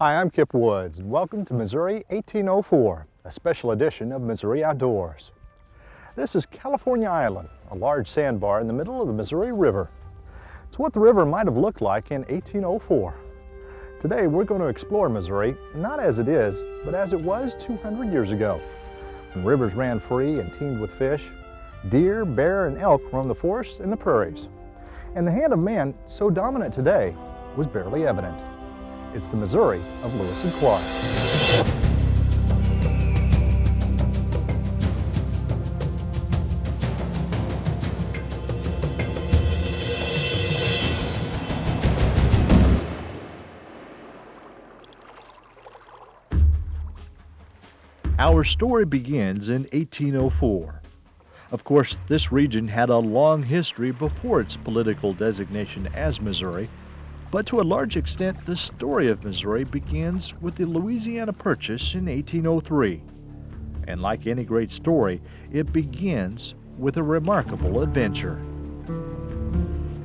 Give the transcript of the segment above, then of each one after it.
Hi, I'm Kip Woods, and welcome to Missouri 1804, a special edition of Missouri Outdoors. This is California Island, a large sandbar in the middle of the Missouri River. It's what the river might have looked like in 1804. Today we're going to explore Missouri, not as it is, but as it was 200 years ago, when rivers ran free and teemed with fish. Deer, bear, and elk roamed the forests and the prairies. And the hand of man, so dominant today, was barely evident. It's the Missouri of Lewis and Clark. Our story begins in 1804. Of course, this region had a long history before its political designation as Missouri, but to a large extent, the story of Missouri begins with the Louisiana Purchase in 1803. And like any great story, it begins with a remarkable adventure.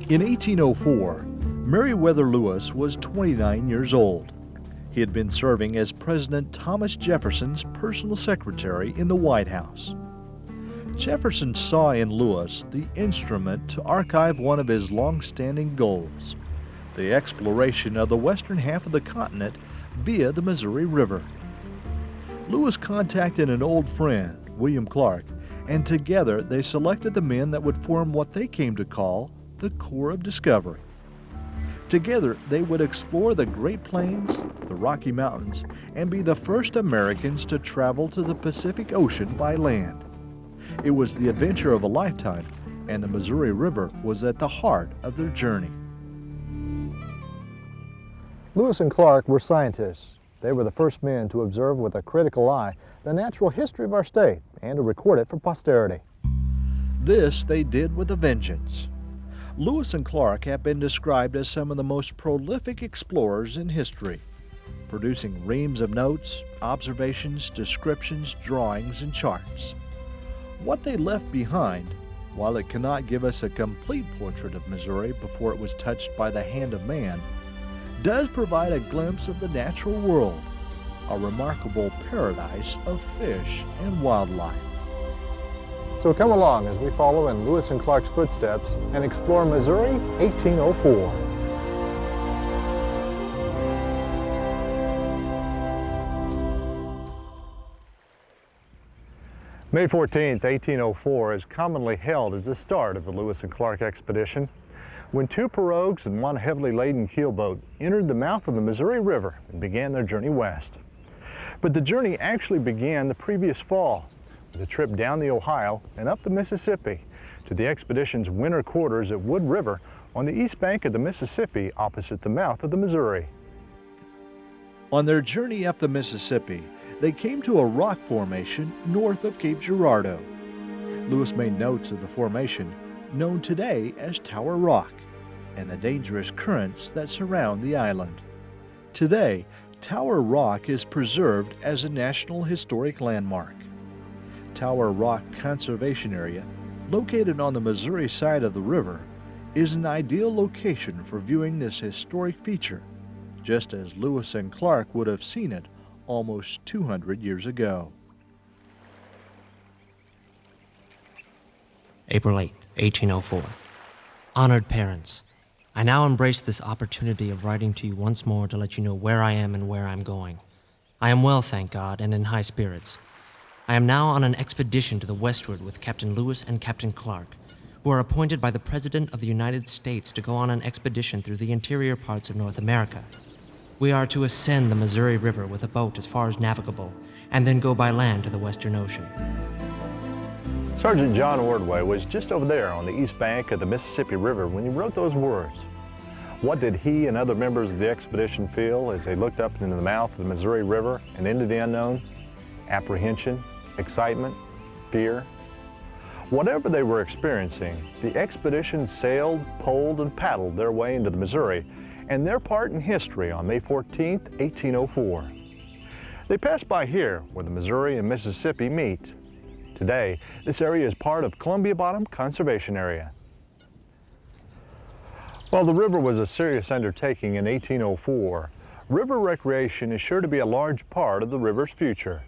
In 1804, Meriwether Lewis was 29 years old. He had been serving as President Thomas Jefferson's personal secretary in the White House. Jefferson saw in Lewis the instrument to archive one of his long-standing goals, the exploration of the western half of the continent via the Missouri River. Lewis contacted an old friend, William Clark, and together they selected the men that would form what they came to call the Corps of Discovery. Together, they would explore the Great Plains, the Rocky Mountains, and be the first Americans to travel to the Pacific Ocean by land. It was the adventure of a lifetime, and the Missouri River was at the heart of their journey. Lewis and Clark were scientists. They were the first men to observe with a critical eye the natural history of our state and to record it for posterity. This they did with a vengeance. Lewis and Clark have been described as some of the most prolific explorers in history, producing reams of notes, observations, descriptions, drawings, and charts. What they left behind, while it cannot give us a complete portrait of Missouri before it was touched by the hand of man, does provide a glimpse of the natural world, a remarkable paradise of fish and wildlife. So come along as we follow in Lewis and Clark's footsteps and explore Missouri 1804. May 14th, 1804 is commonly held as the start of the Lewis and Clark expedition, when two pirogues and one heavily laden keelboat entered the mouth of the Missouri River and began their journey west. But the journey actually began the previous fall, with a trip down the Ohio and up the Mississippi to the expedition's winter quarters at Wood River on the east bank of the Mississippi opposite the mouth of the Missouri. On their journey up the Mississippi, they came to a rock formation north of Cape Girardeau. Lewis made notes of the formation, known today as Tower Rock, and the dangerous currents that surround the island. Today, Tower Rock is preserved as a National Historic Landmark. Tower Rock Conservation Area, located on the Missouri side of the river, is an ideal location for viewing this historic feature, just as Lewis and Clark would have seen it almost 200 years ago. April 8, 1804. Honored parents, I now embrace this opportunity of writing to you once more to let you know where I am and where I'm going. I am well, thank God, and in high spirits. I am now on an expedition to the westward with Captain Lewis and Captain Clark, who are appointed by the President of the United States to go on an expedition through the interior parts of North America. We are to ascend the Missouri River with a boat as far as navigable, and then go by land to the Western Ocean. Sergeant John Ordway was just over there on the east bank of the Mississippi River when he wrote those words. What did he and other members of the expedition feel as they looked up into the mouth of the Missouri River and into the unknown? Apprehension, excitement, fear. Whatever they were experiencing, the expedition sailed, poled, and paddled their way into the Missouri and their part in history on May 14, 1804. They passed by here where the Missouri and Mississippi meet. Today, this area is part of Columbia Bottom Conservation Area. While the river was a serious undertaking in 1804, River recreation is sure to be a large part of the river's future.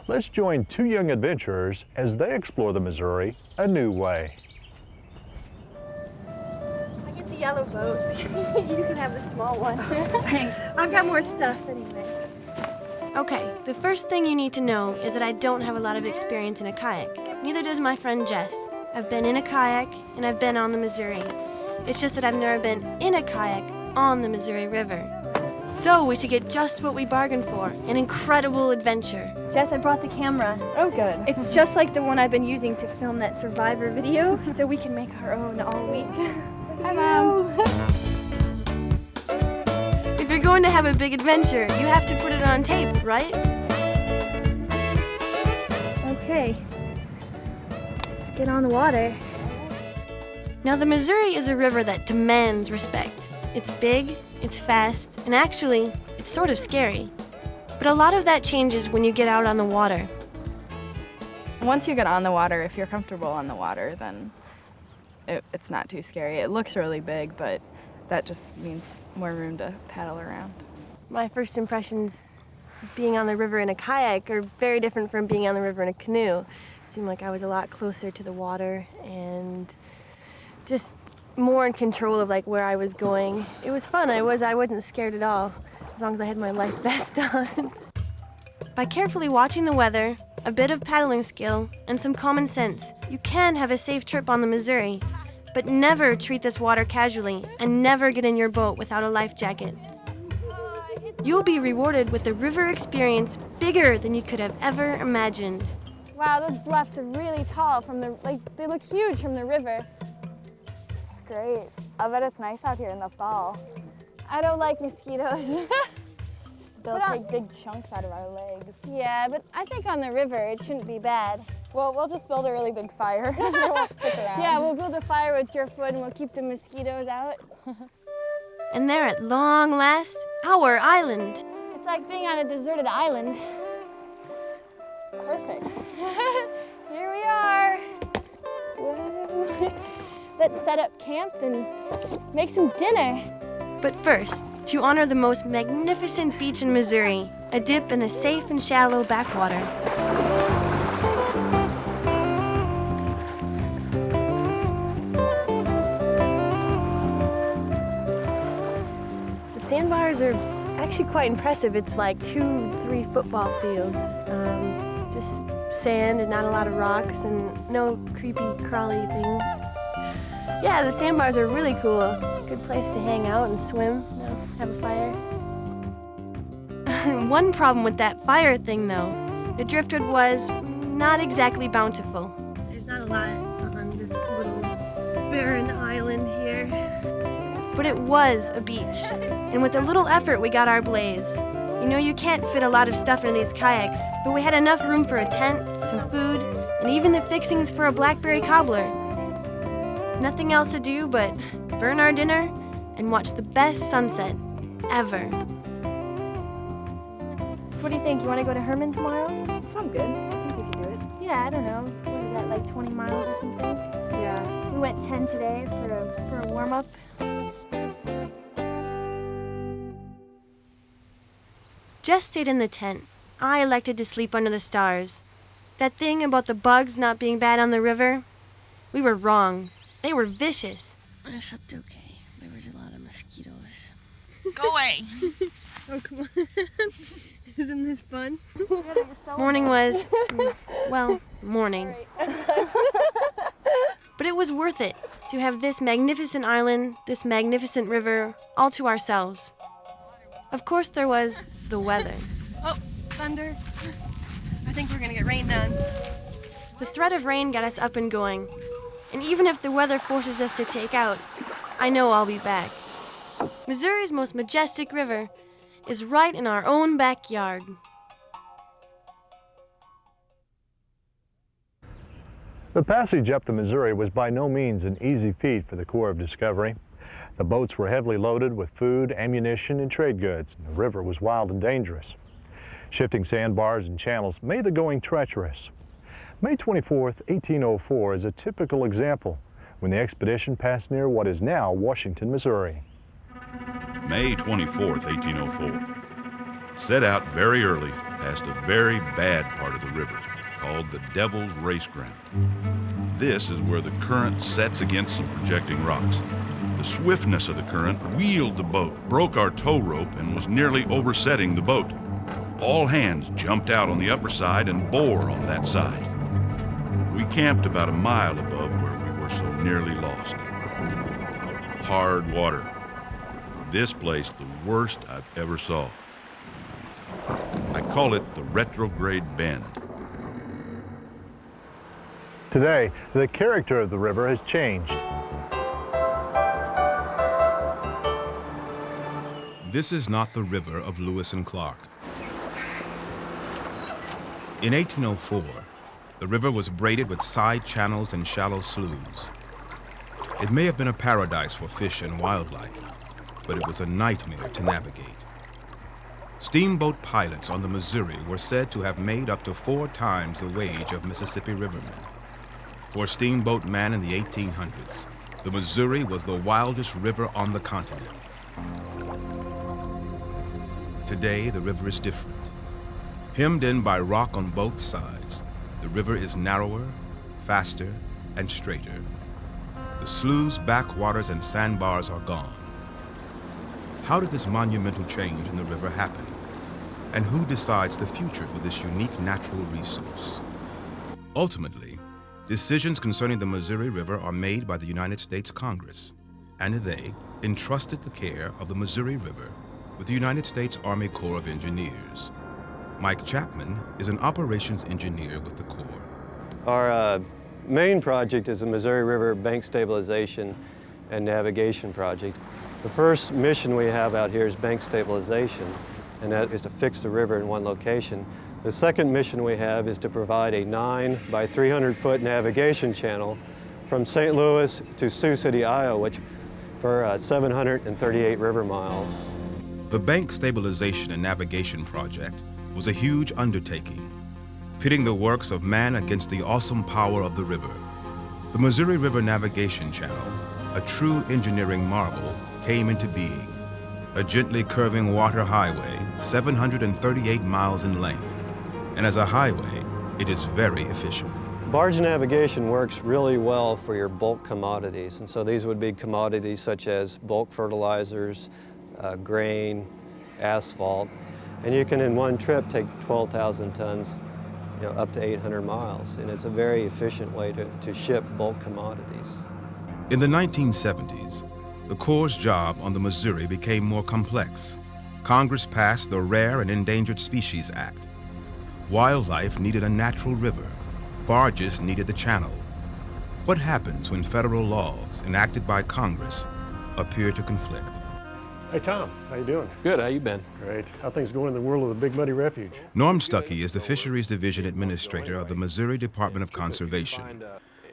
Let's join two young adventurers as they explore the Missouri a new way. I get the yellow boat. You can have the small one. Thanks. I've got more stuff anyway. Okay, the first thing you need to know is that I don't have a lot of experience in a kayak. Neither does my friend Jess. I've been in a kayak and I've been on the Missouri. It's just that I've never been in a kayak on the Missouri River. So we should get just what we bargained for, an incredible adventure. Jess, I brought the camera. Oh, good. It's just like the one I've been using to film that Survivor video, so we can make our own all week. Hi, Mom. If you're going to have a big adventure, you have to put it on tape, right? Okay. Let's get on the water. Now, the Missouri is a river that demands respect. It's big, it's fast, and actually, it's sort of scary. But a lot of that changes when you get out on the water. Once you get on the water, if you're comfortable on the water, then it's not too scary. It looks really big, but that just means more room to paddle around. My first impressions being on the river in a kayak are very different from being on the river in a canoe. It seemed like I was a lot closer to the water and just more in control of like where I was going. It was fun. I wasn't scared at all, as long as I had my life vest on. By carefully watching the weather, a bit of paddling skill, and some common sense, you can have a safe trip on the Missouri. But never treat this water casually, and never get in your boat without a life jacket. You'll be rewarded with a river experience bigger than you could have ever imagined. Wow, those bluffs are really tall they look huge from the river. Great. I bet it's nice out here in the fall. I don't like mosquitoes. They'll take big chunks out of our legs. Yeah, but I think on the river it shouldn't be bad. Well, we'll just build a really big fire. They won't stick around. Yeah, we'll build a fire with driftwood and we'll keep the mosquitoes out. And there at long last, our island. It's like being on a deserted island. Perfect. Here we are. Whoa. Let's set up camp and make some dinner. But first, to honor the most magnificent beach in Missouri, a dip in a safe and shallow backwater. The sandbars are actually quite impressive. It's like 2-3 football fields. Just sand and not a lot of rocks and no creepy crawly things. Yeah, the sandbars are really cool. Good place to hang out and swim, have a fire. One problem with that fire thing, though, the driftwood was not exactly bountiful. There's not a lot on this little barren island here. But it was a beach, and with a little effort we got our blaze. You know, you can't fit a lot of stuff into these kayaks, but we had enough room for a tent, some food, and even the fixings for a blackberry cobbler. Nothing else to do but burn our dinner and watch the best sunset ever. So what do you think? You want to go to Herman tomorrow? Sounds good. I think we can do it. Yeah, I don't know. What is that, like 20 miles or something? Yeah. We went 10 today for a warm-up. Jess stayed in the tent. I elected to sleep under the stars. That thing about the bugs not being bad on the river, we were wrong. They were vicious. I slept okay. There was a lot of mosquitoes. Go away. Oh, come on. Isn't this fun? Morning was, well, morning. But it was worth it to have this magnificent island, this magnificent river, all to ourselves. Of course, there was the weather. Oh, thunder. I think we're gonna get rained on. The threat of rain got us up and going. And even if the weather forces us to take out, I know I'll be back. Missouri's most majestic river is right in our own backyard. The passage up the Missouri was by no means an easy feat for the Corps of Discovery. The boats were heavily loaded with food, ammunition, and trade goods. The river was wild and dangerous. Shifting sandbars and channels made the going treacherous. May 24th, 1804 is a typical example when the expedition passed near what is now Washington, Missouri. May 24th, 1804. Set out very early past a very bad part of the river called the Devil's Race Ground. This is where the current sets against some projecting rocks. The swiftness of the current wheeled the boat, broke our tow rope, and was nearly oversetting the boat. All hands jumped out on the upper side and bore on that side. We camped about a mile above where we were so nearly lost. Hard water. This place the worst I've ever saw. I call it the retrograde bend. Today, the character of the river has changed. This is not the river of Lewis and Clark. In 1804, the river was braided with side channels and shallow sloughs. It may have been a paradise for fish and wildlife, but it was a nightmare to navigate. Steamboat pilots on the Missouri were said to have made up to 4 times the wage of Mississippi rivermen. For a steamboat man in the 1800s, the Missouri was the wildest river on the continent. Today, the river is different. Hemmed in by rock on both sides, the river is narrower, faster, and straighter. The sloughs, backwaters, and sandbars are gone. How did this monumental change in the river happen? And who decides the future for this unique natural resource? Ultimately, decisions concerning the Missouri River are made by the United States Congress, and they entrusted the care of the Missouri River with the United States Army Corps of Engineers. Mike Chapman is an operations engineer with the Corps. Our main project is the Missouri River Bank Stabilization and Navigation Project. The first mission we have out here is bank stabilization, and that is to fix the river in one location. The second mission we have is to provide a 9 by 300 foot navigation channel from St. Louis to Sioux City, Iowa, which for 738 river miles. The Bank Stabilization and Navigation Project was a huge undertaking, pitting the works of man against the awesome power of the river. The Missouri River Navigation Channel, a true engineering marvel, came into being. A gently curving water highway, 738 miles in length. And as a highway, it is very efficient. Barge navigation works really well for your bulk commodities, and so these would be commodities such as bulk fertilizers, grain, asphalt, and you can in one trip take 12,000 tons, up to 800 miles, and it's a very efficient way to ship bulk commodities. In the 1970s, the Corps' job on the Missouri became more complex. Congress passed the Rare and Endangered Species Act. Wildlife needed a natural river. Barges needed the channel. What happens when federal laws enacted by Congress appear to conflict? Hey Tom, how you doing? Good, how you been? Great. How things going in the world of the Big Muddy Refuge? Norm Stuckey is the Fisheries Division Administrator of the Missouri Department of Conservation.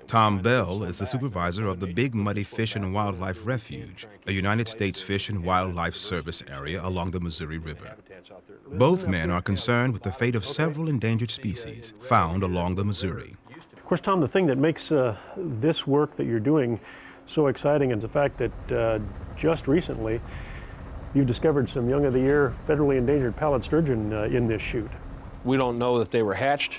Tom Bell is the supervisor of the Big Muddy Fish and Wildlife Refuge, a United States Fish and Wildlife Service area along the Missouri River. Both men are concerned with the fate of several endangered species found along the Missouri. Of course, Tom, the thing that makes this work that you're doing so exciting is the fact that just recently you discovered some young of the year federally endangered pallid sturgeon in this chute. We don't know that they were hatched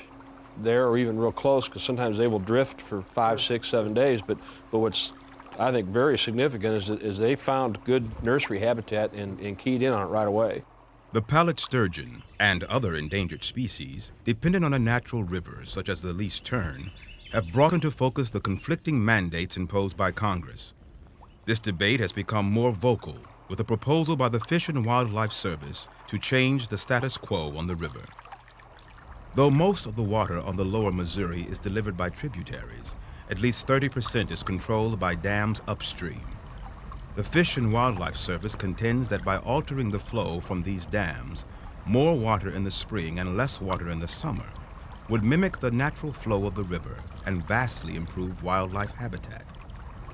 there or even real close, because sometimes they will drift for 5, 6, 7 days. But what's, I think, very significant is they found good nursery habitat and keyed in on it right away. The pallid sturgeon and other endangered species, dependent on a natural river such as the Least Turn, have brought into focus the conflicting mandates imposed by Congress. This debate has become more vocal with a proposal by the Fish and Wildlife Service to change the status quo on the river. Though most of the water on the lower Missouri is delivered by tributaries, at least 30% is controlled by dams upstream. The Fish and Wildlife Service contends that by altering the flow from these dams, more water in the spring and less water in the summer would mimic the natural flow of the river and vastly improve wildlife habitat.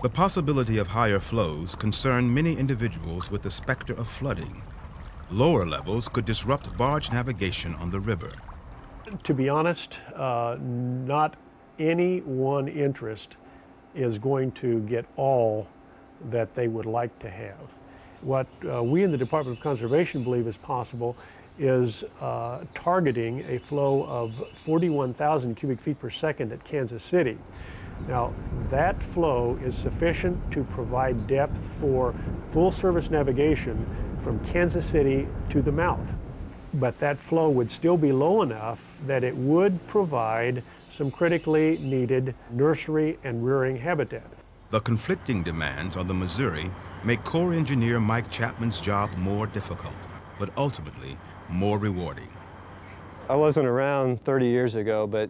The possibility of higher flows concern many individuals with the specter of flooding. Lower levels could disrupt barge navigation on the river. To be honest, not any one interest is going to get all that they would like to have. What we in the Department of Conservation believe is possible is targeting a flow of 41,000 cubic feet per second at Kansas City. Now, that flow is sufficient to provide depth for full service navigation from Kansas City to the mouth. But that flow would still be low enough that it would provide some critically needed nursery and rearing habitat. The conflicting demands on the Missouri make Corps Engineer Mike Chapman's job more difficult, but ultimately more rewarding. I wasn't around 30 years ago, but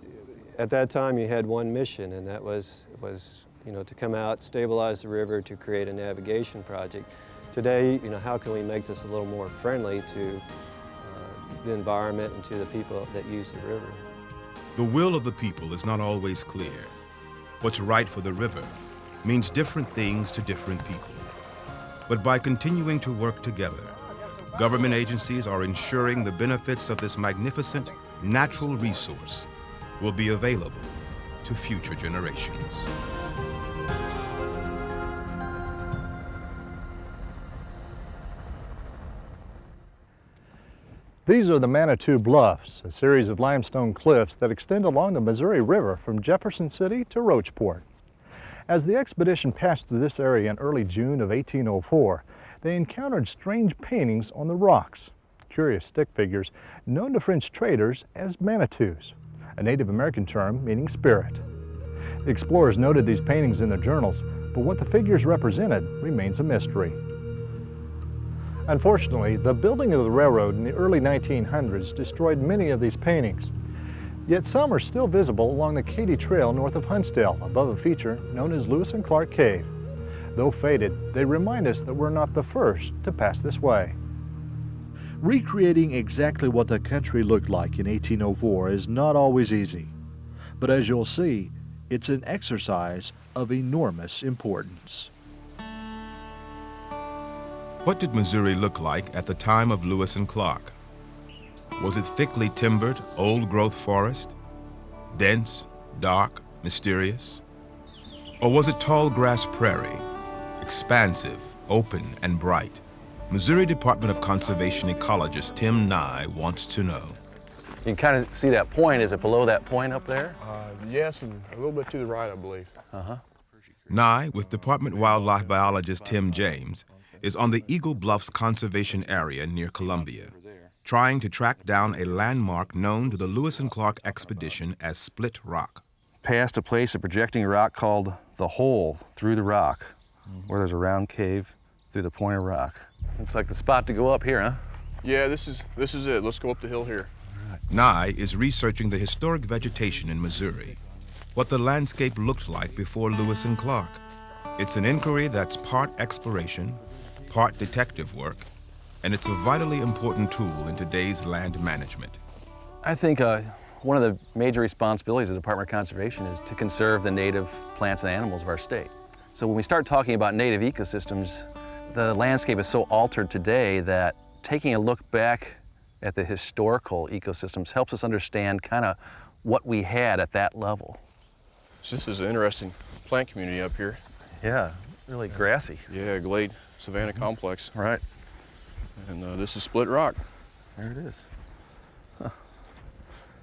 at that time you had one mission, and that was to come out, stabilize the river, to create a navigation project. Today, how can we make this a little more friendly to the environment and to the people that use the river? The will of the people is not always clear. What's right for the river means different things to different people. But by continuing to work together, government agencies are ensuring the benefits of this magnificent natural resource will be available to future generations. These are the Manitou Bluffs, a series of limestone cliffs that extend along the Missouri River from Jefferson City to Roachport. As the expedition passed through this area in early June of 1804, they encountered strange paintings on the rocks, curious stick figures known to French traders as Manitous, a Native American term meaning spirit. The explorers noted these paintings in their journals, but what the figures represented remains a mystery. Unfortunately, the building of the railroad in the early 1900s destroyed many of these paintings. Yet some are still visible along the Katy Trail north of Huntsdale, above a feature known as Lewis and Clark Cave. Though faded, they remind us that we're not the first to pass this way. Recreating exactly what the country looked like in 1804 is not always easy. But as you'll see, it's an exercise of enormous importance. What did Missouri look like at the time of Lewis and Clark? Was it thickly timbered, old-growth forest? Dense, dark, mysterious? Or was it tall grass prairie, expansive, open, and bright? Missouri Department of Conservation ecologist Tim Nye wants to know. You can kind of see that point. Is it below that point up there? Yes, and a little bit to the right, I believe. Nye, with Department Wildlife Biologist Tim James, is on the Eagle Bluffs Conservation Area near Columbia, trying to track down a landmark known to the Lewis and Clark expedition as Split Rock. Past a place of projecting rock called the Hole through the rock, where there's a round cave through the point of rock. Looks like the spot to go up here, huh? Yeah, this is it. Let's go up the hill here. Nye is researching the historic vegetation in Missouri, what the landscape looked like before Lewis and Clark. It's an inquiry that's part exploration, part detective work, and it's a vitally important tool in today's land management. I think one of the major responsibilities of the Department of Conservation is to conserve the native plants and animals of our state. So when we start talking about native ecosystems, the landscape is so altered today that taking a look back at the historical ecosystems helps us understand kind of what we had at that level. So this is an interesting plant community up here. Yeah, really grassy. Yeah, glade savanna complex. Right. And this is Split Rock. There it is. Huh.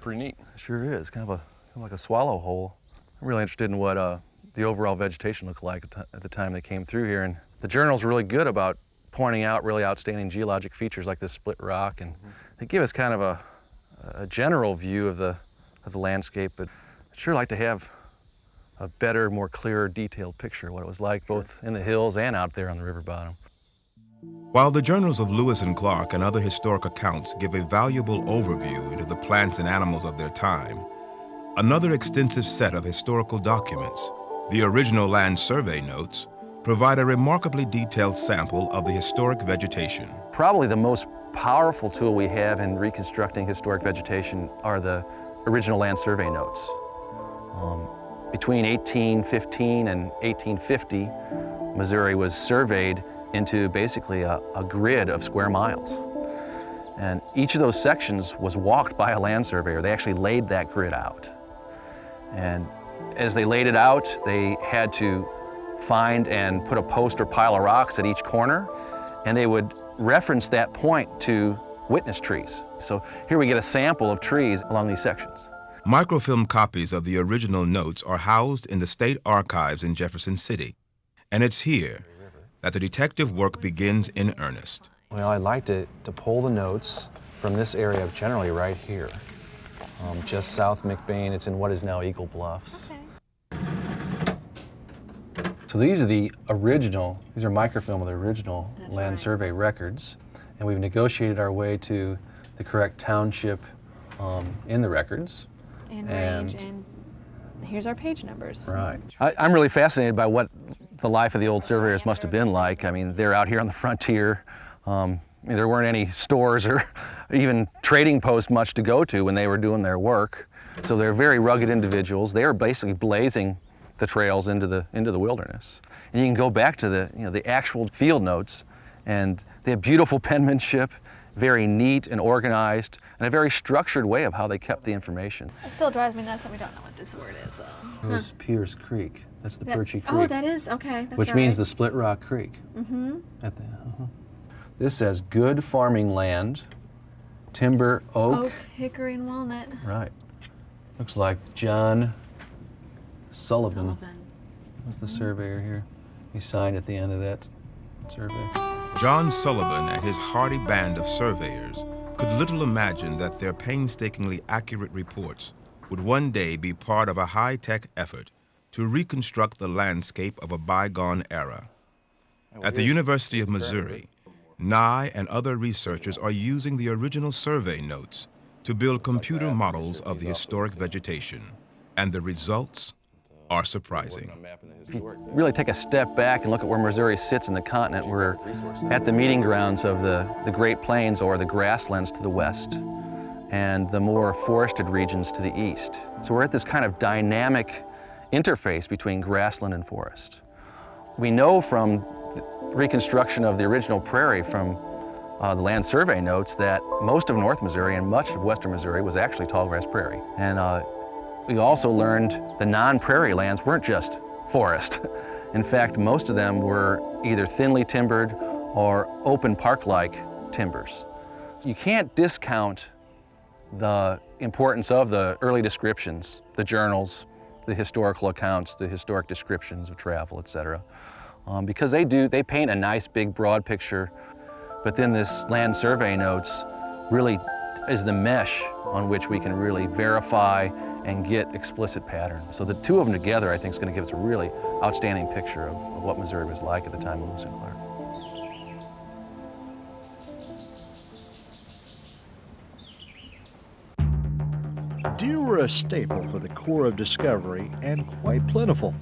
Pretty neat. It sure is, kind of like a swallow hole. I'm really interested in what the overall vegetation looked like at the time they came through here. And the journal's really good about pointing out really outstanding geologic features like this split rock, and they give us kind of a general view of the landscape, but I'd sure like to have a better, more clear, detailed picture of what it was like both in the hills and out there on the river bottom. While the journals of Lewis and Clark and other historic accounts give a valuable overview into the plants and animals of their time, another extensive set of historical documents, the original land survey notes, provide a remarkably detailed sample of the historic vegetation. Probably the most powerful tool we have in reconstructing historic vegetation are the original land survey notes. Between 1815 and 1850, Missouri was surveyed into basically a grid of square miles. And each of those sections was walked by a land surveyor. They actually laid that grid out. And as they laid it out, they had to find and put a post or pile of rocks at each corner and they would reference that point to witness trees. So here we get a sample of trees along these sections. Microfilm copies of the original notes are housed in the State Archives in Jefferson City, and it's here that the detective work begins in earnest. Well, I'd like to pull the notes from this area, generally right here, just south McBain. It's in what is now Eagle Bluffs. Okay. So these are the original, these are microfilm of the original land survey records, and we've negotiated our way to the correct township in the records. And range, and here's our page numbers. Right. I'm really fascinated by what the life of the old surveyors must have been like. I mean, they're out here on the frontier. There weren't any stores or even trading posts much to go to when they were doing their work. So they're very rugged individuals. They are basically blazing the trails into the wilderness. And you can go back to the actual field notes, and they have beautiful penmanship, very neat and organized, and a very structured way of how they kept the information. It still drives me nuts that we don't know what this word is, though. It was Pierce Creek. That's the Perchie Creek. Oh, that is? Okay, that's which means the Split Rock Creek. Mm-hmm. This says good farming land, timber, oak. Oak, hickory, and walnut. Right. Looks like John Sullivan was the surveyor here. He signed at the end of that survey. John Sullivan and his hardy band of surveyors could little imagine that their painstakingly accurate reports would one day be part of a high-tech effort to reconstruct the landscape of a bygone era. At the University of Missouri, Nye and other researchers are using the original survey notes to build computer models of the historic vegetation, and the results are surprising. If you really take a step back and look at where Missouri sits in the continent, we're at the meeting grounds of the Great Plains, or the grasslands, to the west, and the more forested regions to the east. So we're at this kind of dynamic interface between grassland and forest. We know from reconstruction of the original prairie from the land survey notes that most of North Missouri and much of western Missouri was actually tallgrass prairie. And we also learned the non-prairie lands weren't just forest. In fact, most of them were either thinly timbered or open park-like timbers. You can't discount the importance of the early descriptions, the journals, the historical accounts, the historic descriptions of travel, etc. Because they paint a nice, big, broad picture, but then this land survey notes really is the mesh on which we can really verify and get explicit patterns. So the two of them together, I think, is going to give us a really outstanding picture of what Missouri was like at the time of Lewis and Clark. Deer were a staple for the Corps of Discovery and quite plentiful.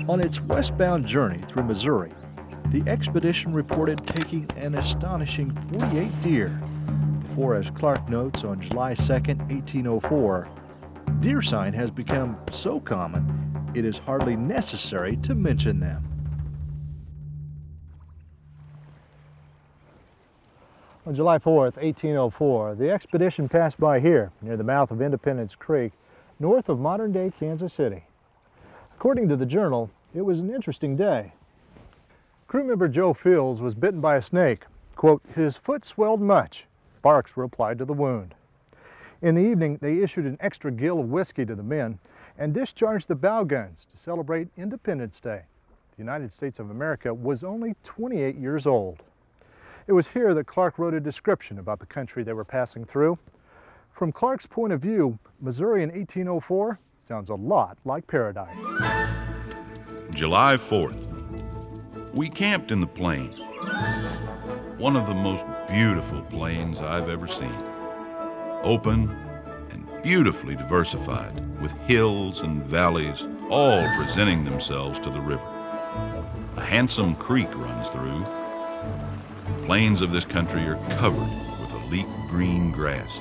On its westbound journey through Missouri, the expedition reported taking an astonishing 48 deer, before, as Clark notes on July 2nd, 1804, deer sign has become so common it is hardly necessary to mention them. On July 4th, 1804, the expedition passed by here, near the mouth of Independence Creek, north of modern-day Kansas City. According to the journal, it was an interesting day. Crew member Joe Fields was bitten by a snake. Quote, his foot swelled much. Barks were applied to the wound. In the evening, they issued an extra gill of whiskey to the men and discharged the bow guns to celebrate Independence Day. The United States of America was only 28 years old. It was here that Clark wrote a description about the country they were passing through. From Clark's point of view, Missouri in 1804 sounds a lot like paradise. July 4th. We camped in the plain. One of the most beautiful plains I've ever seen. Open and beautifully diversified, with hills and valleys all presenting themselves to the river. A handsome creek runs through. The plains of this country are covered with a leek green grass,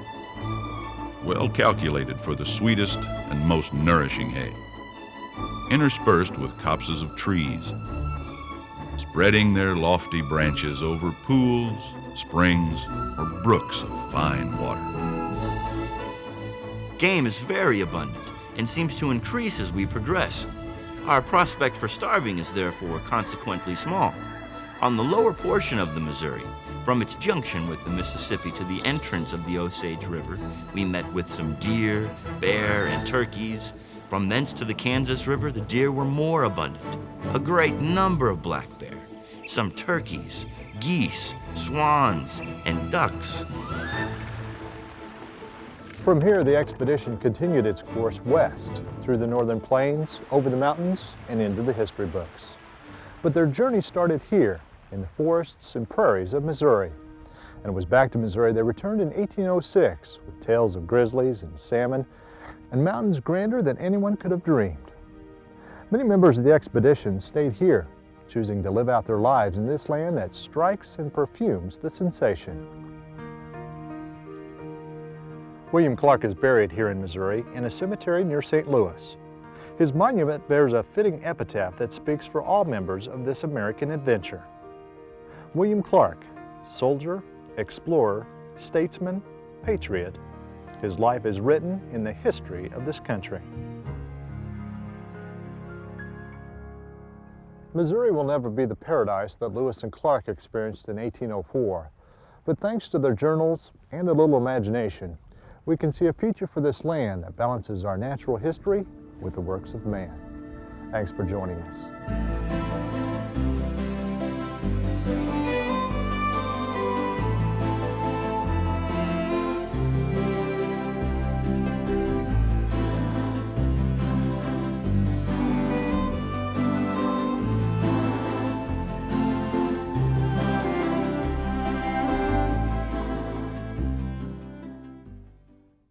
well calculated for the sweetest and most nourishing hay, interspersed with copses of trees, spreading their lofty branches over pools, springs, or brooks of fine water. Game is very abundant and seems to increase as we progress. Our prospect for starving is therefore consequently small. On the lower portion of the Missouri, from its junction with the Mississippi to the entrance of the Osage River, we met with some deer, bear, and turkeys. From thence to the Kansas River, the deer were more abundant. A great number of black bear, some turkeys, geese, swans, and ducks. From here, the expedition continued its course west, through the northern plains, over the mountains, and into the history books. But their journey started here, in the forests and prairies of Missouri. And it was back to Missouri they returned in 1806, with tales of grizzlies and salmon, and mountains grander than anyone could have dreamed. Many members of the expedition stayed here, choosing to live out their lives in this land that strikes and perfumes the sensation. William Clark is buried here in Missouri in a cemetery near St. Louis. His monument bears a fitting epitaph that speaks for all members of this American adventure. William Clark, soldier, explorer, statesman, patriot, his life is written in the history of this country. Missouri will never be the paradise that Lewis and Clark experienced in 1804, but thanks to their journals and a little imagination, we can see a future for this land that balances our natural history with the works of man. Thanks for joining us.